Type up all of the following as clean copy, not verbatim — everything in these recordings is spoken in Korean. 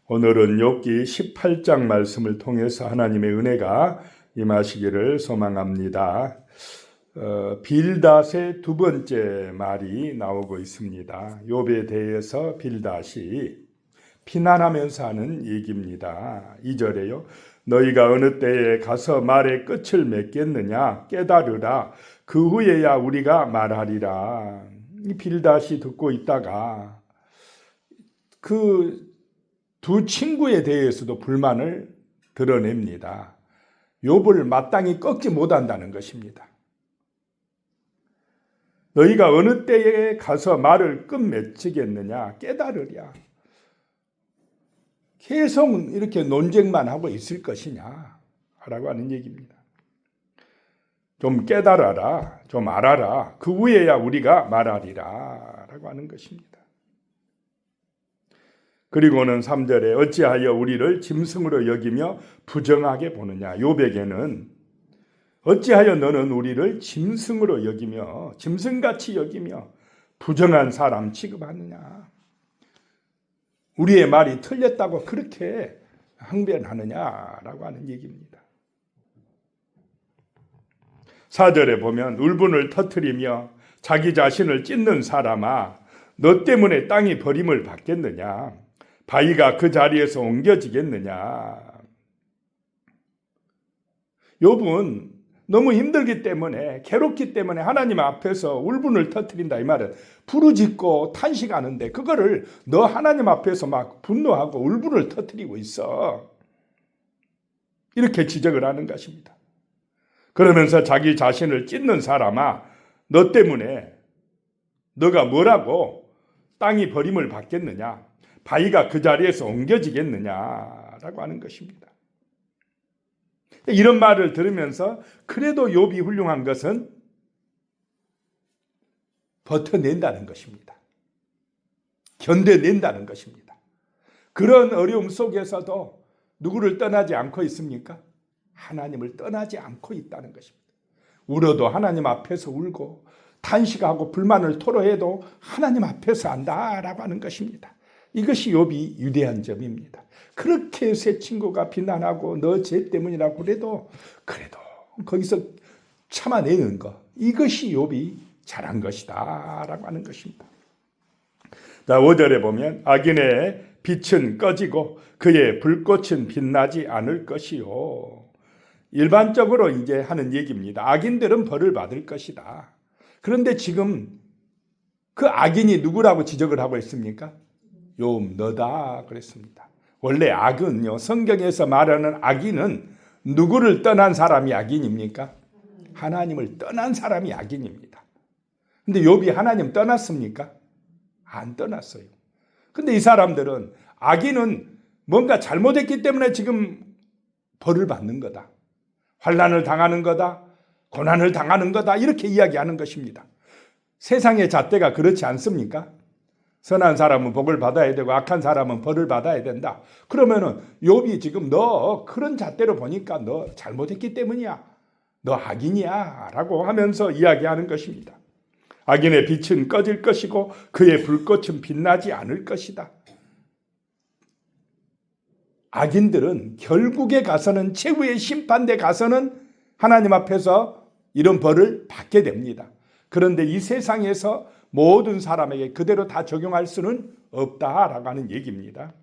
오늘은 욥기 18장 말씀을 통해서 하나님의 은혜가 임하시기를 소망합니다. 빌닷의 두 번째 말이 나오고 있습니다. 욥에 대해서 빌닷이 비난하면서 하는 얘기입니다. 2절에요. 너희가 어느 때에 가서 말의 끝을 맺겠느냐 깨달으라. 그 후에야 우리가 말하리라. 빌닷이 듣고 있다가 그 두 친구에 대해서도 불만을 드러냅니다. 욥을 마땅히 꺾지 못한다는 것입니다. 너희가 어느 때에 가서 말을 끝맺히겠느냐 깨달으랴. 계속 이렇게 논쟁만 하고 있을 것이냐 라고 하는 얘기입니다. 좀 깨달아라, 좀 알아라. 그 후에야 우리가 말하리라 라고 하는 것입니다. 그리고는 3절에 어찌하여 우리를 짐승으로 여기며 부정하게 보느냐. 욥에게는 어찌하여 너는 우리를 짐승으로 여기며 짐승같이 여기며 부정한 사람 취급하느냐. 우리의 말이 틀렸다고 그렇게 항변하느냐라고 하는 얘기입니다. 4절에 보면 울분을 터뜨리며 자기 자신을 찢는 사람아 너 때문에 땅이 버림을 받겠느냐. 바위가 그 자리에서 옮겨지겠느냐. 욥은 너무 힘들기 때문에 괴롭기 때문에 하나님 앞에서 울분을 터뜨린다. 이 말은 부르짖고 탄식하는데 그거를 너 하나님 앞에서 막 분노하고 울분을 터뜨리고 있어. 이렇게 지적을 하는 것입니다. 그러면서 자기 자신을 찢는 사람아 너 때문에 너가 뭐라고 땅이 버림을 받겠느냐. 바위가 그 자리에서 옮겨지겠느냐라고 하는 것입니다. 이런 말을 들으면서 그래도 욥이 훌륭한 것은 버텨낸다는 것입니다. 견뎌낸다는 것입니다. 그런 어려움 속에서도 누구를 떠나지 않고 있습니까? 하나님을 떠나지 않고 있다는 것입니다. 울어도 하나님 앞에서 울고 탄식하고 불만을 토로해도 하나님 앞에서 한다라고 하는 것입니다. 이것이 욥이 위대한 점입니다. 그렇게 세 친구가 비난하고 너 죄 때문이라고 그래도 거기서 참아내는 것, 이것이 욥이 잘한 것이다 라고 하는 것입니다. 자, 5절에 보면 악인의 빛은 꺼지고 그의 불꽃은 빛나지 않을 것이요. 일반적으로 이제 하는 얘기입니다. 악인들은 벌을 받을 것이다. 그런데 지금 그 악인이 누구라고 지적을 하고 있습니까? 욥 너다 그랬습니다. 원래 악은요, 성경에서 말하는 악인은 누구를 떠난 사람이 악인입니까? 하나님을 떠난 사람이 악인입니다. 근데 욥이 하나님 떠났습니까? 안 떠났어요. 근데 이 사람들은 악인은 뭔가 잘못했기 때문에 지금 벌을 받는 거다. 환난을 당하는 거다. 고난을 당하는 거다. 이렇게 이야기하는 것입니다. 세상의 잣대가 그렇지 않습니까? 선한 사람은 복을 받아야 되고 악한 사람은 벌을 받아야 된다. 그러면은 욥이 지금 너 그런 잣대로 보니까 너 잘못했기 때문이야. 너 악인이야 라고 하면서 이야기하는 것입니다. 악인의 빛은 꺼질 것이고 그의 불꽃은 빛나지 않을 것이다. 악인들은 결국에 가서는 최후의 심판대 가서는 하나님 앞에서 이런 벌을 받게 됩니다. 그런데 이 세상에서 모든 사람에게 그대로 다 적용할 수는 없다라고 하는 얘기입니다.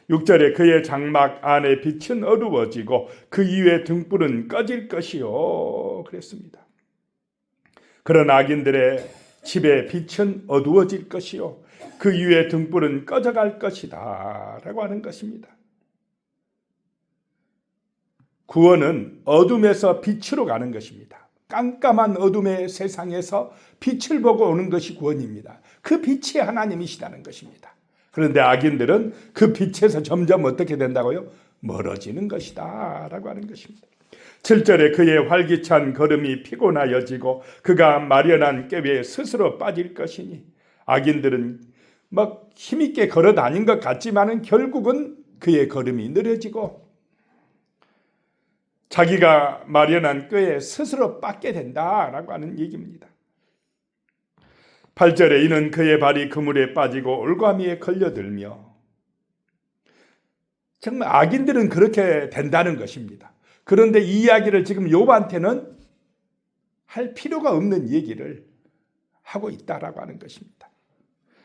6절에 그의 장막 안에 빛은 어두워지고 그 이외의 등불은 꺼질 것이요 그랬습니다. 그런 악인들의 집에 빛은 어두워질 것이요 그 이외의 등불은 꺼져갈 것이다 라고 하는 것입니다. 구원은 어둠에서 빛으로 가는 것입니다. 깜깜한 어둠의 세상에서 빛을 보고 오는 것이 구원입니다. 그 빛이 하나님이시다는 것입니다. 그런데 악인들은 그 빛에서 점점 어떻게 된다고요? 멀어지는 것이다 라고 하는 것입니다. 7절에 그의 활기찬 걸음이 피곤하여지고 그가 마련한 꾀에 스스로 빠질 것이니 악인들은 막 힘있게 걸어 다닌 것 같지만은 결국은 그의 걸음이 느려지고 자기가 마련한 꾀에 스스로 빠게 된다라고 하는 얘기입니다. 8절에 이는 그의 발이 그물에 빠지고 올가미에 걸려들며 정말 악인들은 그렇게 된다는 것입니다. 그런데 이 이야기를 지금 욥한테는 할 필요가 없는 얘기를 하고 있다라고 하는 것입니다.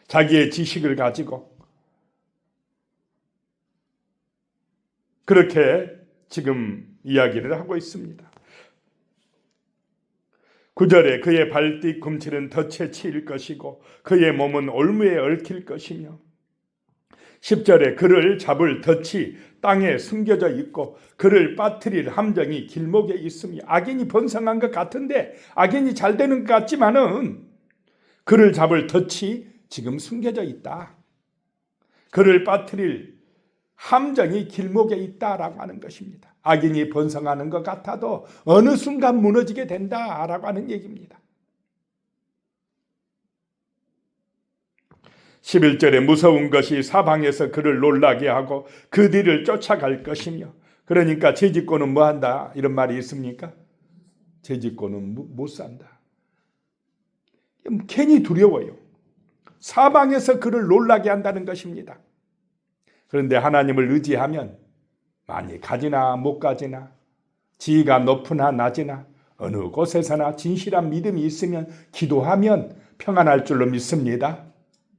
자기의 지식을 가지고 그렇게 지금 이야기를 하고 있습니다. 9절에 그의 발뒤 꿈틀은 덫에 치일 것이고 그의 몸은 올무에 얽힐 것이며 10절에 그를 잡을 덫이 땅에 숨겨져 있고 그를 빠뜨릴 함정이 길목에 있으며 악인이 번성한 것 같은데 악인이 잘 되는 것 같지만은 그를 잡을 덫이 지금 숨겨져 있다. 그를 빠뜨릴 함정이 길목에 있다라고 하는 것입니다. 악인이 번성하는 것 같아도 어느 순간 무너지게 된다라고 하는 얘기입니다. 11절에 무서운 것이 사방에서 그를 놀라게 하고 그 뒤를 쫓아갈 것이며 그러니까 죄짓고는 뭐한다 이런 말이 있습니까? 죄짓고는 못 산다. 괜히 두려워요. 사방에서 그를 놀라게 한다는 것입니다. 그런데 하나님을 의지하면 많이 가지나 못 가지나 지위가 높으나 낮으나 어느 곳에서나 진실한 믿음이 있으면 기도하면 평안할 줄로 믿습니다.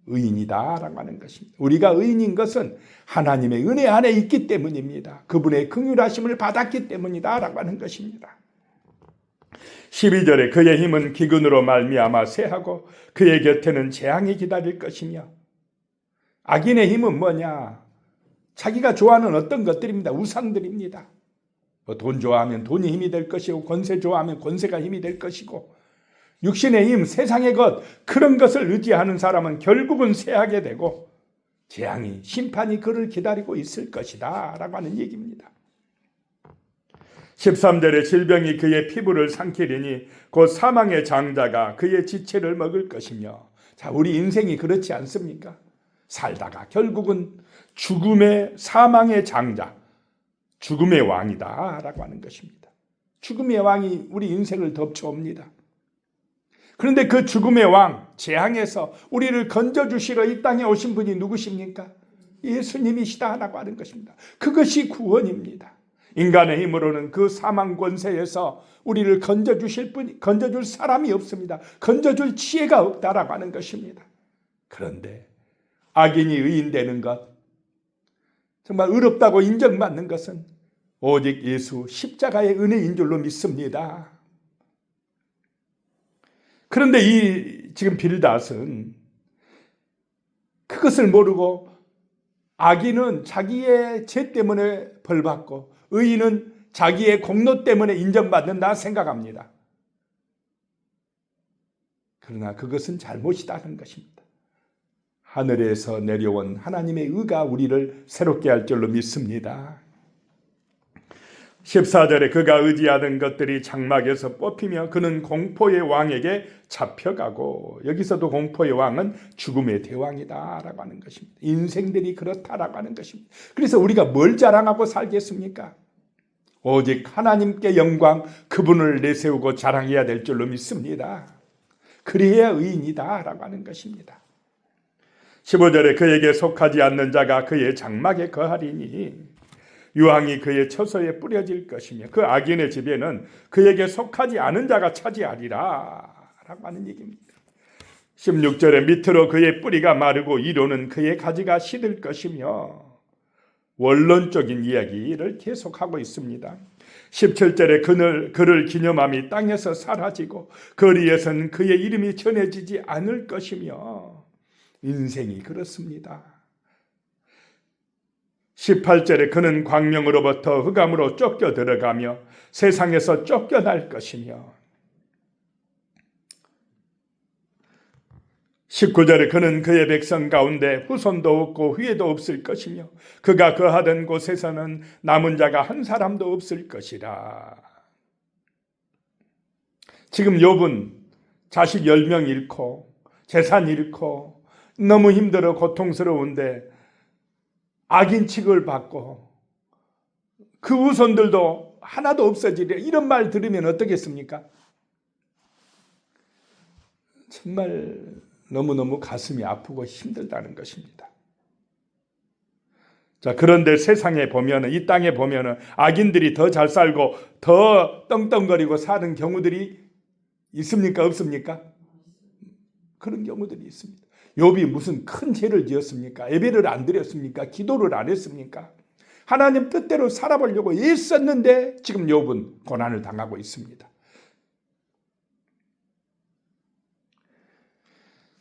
의인이다라고 하는 것입니다. 우리가 의인인 것은 하나님의 은혜 안에 있기 때문입니다. 그분의 긍휼하심을 받았기 때문이다라고 하는 것입니다. 12절에 그의 힘은 기근으로 말미암아 쇠하고 그의 곁에는 재앙이 기다릴 것이며 악인의 힘은 뭐냐? 자기가 좋아하는 어떤 것들입니다. 우상들입니다. 돈 좋아하면 돈이 힘이 될 것이고 권세 좋아하면 권세가 힘이 될 것이고 육신의 힘, 세상의 것 그런 것을 의지하는 사람은 결국은 쇠하게 되고 재앙이 심판이 그를 기다리고 있을 것이다 라고 하는 얘기입니다. 13절에 질병이 그의 피부를 삼키리니 곧 사망의 장자가 그의 지체를 먹을 것이며 자 우리 인생이 그렇지 않습니까? 살다가 결국은 죽음의 사망의 장자 죽음의 왕이다 라고 하는 것입니다. 죽음의 왕이 우리 인생을 덮쳐옵니다. 그런데 그 죽음의 왕 재앙에서 우리를 건져주시러 이 땅에 오신 분이 누구십니까? 예수님이시다라고 하는 것입니다. 그것이 구원입니다. 인간의 힘으로는 그 사망 권세에서 우리를 건져줄 사람이 없습니다. 건져줄 지혜가 없다라고 하는 것입니다. 그런데 악인이 의인되는 것 정말 의롭다고 인정받는 것은 오직 예수 십자가의 은혜인 줄로 믿습니다. 그런데 이 지금 빌닷은 그것을 모르고 악인은 자기의 죄 때문에 벌받고 의인은 자기의 공로 때문에 인정받는다 생각합니다. 그러나 그것은 잘못이다는 것입니다. 하늘에서 내려온 하나님의 의가 우리를 새롭게 할 줄로 믿습니다. 14절에 그가 의지하던 것들이 장막에서 뽑히며 그는 공포의 왕에게 잡혀가고 여기서도 공포의 왕은 죽음의 대왕이다 라고 하는 것입니다. 인생들이 그렇다라고 하는 것입니다. 그래서 우리가 뭘 자랑하고 살겠습니까? 오직 하나님께 영광 그분을 내세우고 자랑해야 될 줄로 믿습니다. 그래야 의인이다 라고 하는 것입니다. 15절에 그에게 속하지 않는 자가 그의 장막에 거하리니 유황이 그의 처소에 뿌려질 것이며 그 악인의 집에는 그에게 속하지 않은 자가 차지하리라 라고 하는 얘기입니다. 16절에 밑으로 그의 뿌리가 마르고 이로는 그의 가지가 시들 것이며 원론적인 이야기를 계속하고 있습니다. 17절에 그를 기념함이 땅에서 사라지고 거리에서는 그의 이름이 전해지지 않을 것이며 인생이 그렇습니다. 18절에 그는 광명으로부터 흑암으로 쫓겨 들어가며 세상에서 쫓겨날 것이며 19절에 그는 그의 백성 가운데 후손도 없고 후예도 없을 것이며 그가 거하던 곳에서는 남은 자가 한 사람도 없을 것이라. 지금 욥은 자식 10명 잃고 재산 잃고 너무 힘들어 고통스러운데 악인 취급을 받고 그 후손들도 하나도 없어지려 이런 말 들으면 어떻겠습니까? 정말 너무너무 가슴이 아프고 힘들다는 것입니다. 자, 그런데 세상에 보면은, 이 땅에 보면은 악인들이 더 잘 살고 더 떵떵거리고 사는 경우들이 있습니까? 없습니까? 그런 경우들이 있습니다. 욥이 무슨 큰 죄를 지었습니까? 예배를 안 드렸습니까? 기도를 안 했습니까? 하나님 뜻대로 살아보려고 애썼는데 지금 욥은 고난을 당하고 있습니다.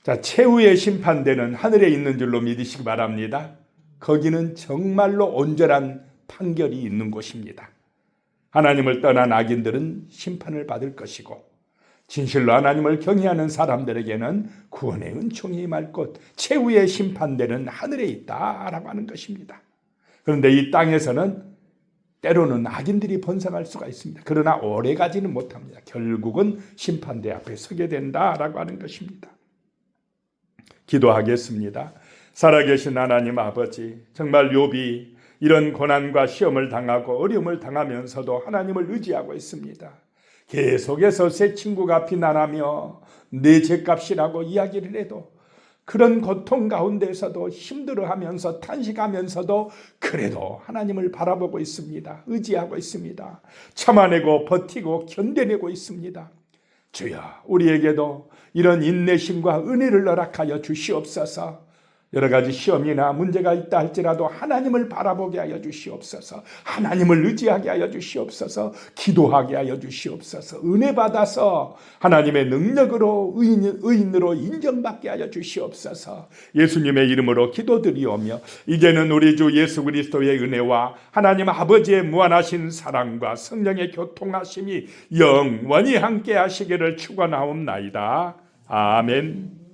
자, 최후의 심판대는 하늘에 있는 줄로 믿으시기 바랍니다. 거기는 정말로 온전한 판결이 있는 곳입니다. 하나님을 떠난 악인들은 심판을 받을 것이고, 진실로 하나님을 경외하는 사람들에게는 구원의 은총이 임할 곳, 최후의 심판대는 하늘에 있다라고 하는 것입니다. 그런데 이 땅에서는 때로는 악인들이 번성할 수가 있습니다. 그러나 오래 가지는 못합니다. 결국은 심판대 앞에 서게 된다라고 하는 것입니다. 기도하겠습니다. 살아계신 하나님 아버지, 정말 욥이 이런 고난과 시험을 당하고 어려움을 당하면서도 하나님을 의지하고 있습니다. 계속해서 새 친구가 비난하며 내 죄값이라고 이야기를 해도, 그런 고통 가운데서도 힘들어하면서 탄식하면서도 그래도 하나님을 바라보고 있습니다. 의지하고 있습니다. 참아내고 버티고 견뎌내고 있습니다. 주여, 우리에게도 이런 인내심과 은혜를 허락하여 주시옵소서. 여러 가지 시험이나 문제가 있다 할지라도 하나님을 바라보게 하여 주시옵소서. 하나님을 의지하게 하여 주시옵소서. 기도하게 하여 주시옵소서. 은혜 받아서 하나님의 능력으로 의인으로 인정받게 하여 주시옵소서. 예수님의 이름으로 기도드리오며, 이제는 우리 주 예수 그리스도의 은혜와 하나님 아버지의 무한하신 사랑과 성령의 교통하심이 영원히 함께 하시기를 축원하옵나이다. 아멘.